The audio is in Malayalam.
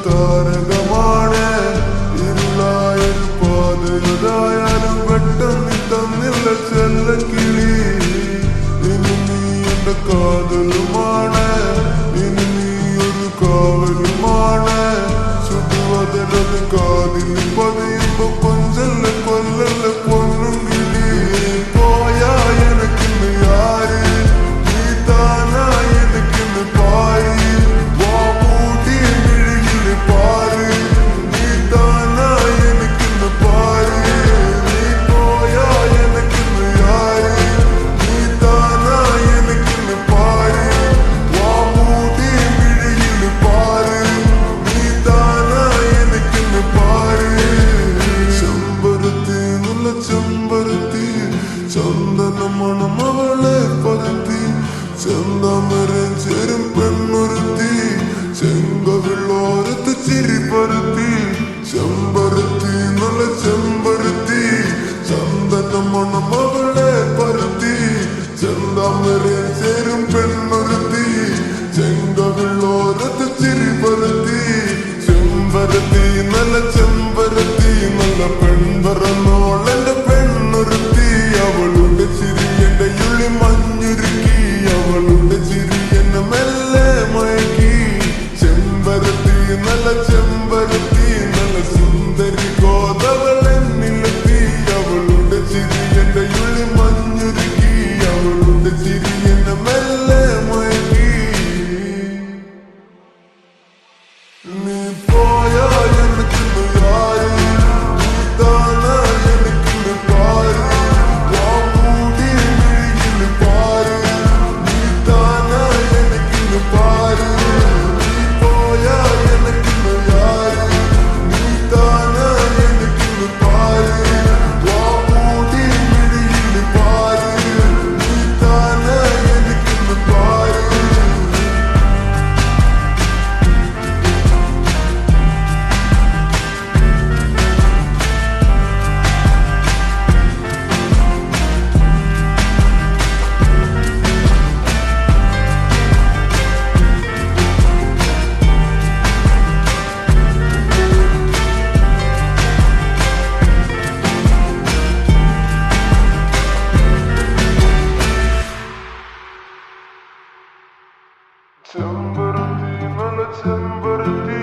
താരകമാണ് ഇരുളായൊരു പാതയതായാലും വെട്ടം നീ തന്നില്ല ചെല്ലക്കിളി ഇനി നീ എന്റെ കാതലുമാണ് ഇനി നീ ഒരു കാവലുമാണ് ചുടുവതലത് കാതിൽ പതിയുമ്പോ കൊഞ്ചല്ല കൊല്ലല്ല പൊന്നും കിളി പോയാ എനിക്കിന്ന് യാര് നീ താനാ എനിക്കിന്ന് പാരി മണമവളെ പരത്തി ചെന്താമരം ചേരും പെണ്ണൊരുത്തി ചെങ്കവിളോരത്ത് ചിരി പരത്തി ചെമ്പരത്തി നല്ല ചെമ്പരത്തി ചന്ദന മണമവളെ പരത്തി ചെന്താമരം ചേരും പെണ്ണൊരുത്തി ചെങ്കവിളോരത്ത് ചിരി പരത്തി ചെമ്പരത്തി നല്ല ചെമ്പരത്തി നല്ല പെൺപറന്നോളെന്റെ പെണ്ണൊരുത്തി അവളുടെ ചിരി എന്റെ ഉള്ളി മഞ്ഞുരുക്കി അവളുടെ ചിരി എന്നെ മെല്ലെ മയക്കി ചെമ്പരത്തി നല്ല ചെമ്പരത്തി നല്ല സുന്ദരി ഗോതവൾ എന്നിലെത്തി അവളുടെ ചിരി എന്റെ ഉള്ളി മഞ്ഞുരുക്കി അവളുടെ ചിരി എന്നെ മെല്ലെ മയക്കി നീ പോയാ എനിക്കിന്ന് യാര് നീ താനാ എനിക്കിന്ന് പാര് ചെമ്പരത്തി നല്ല ചെമ്പരത്തി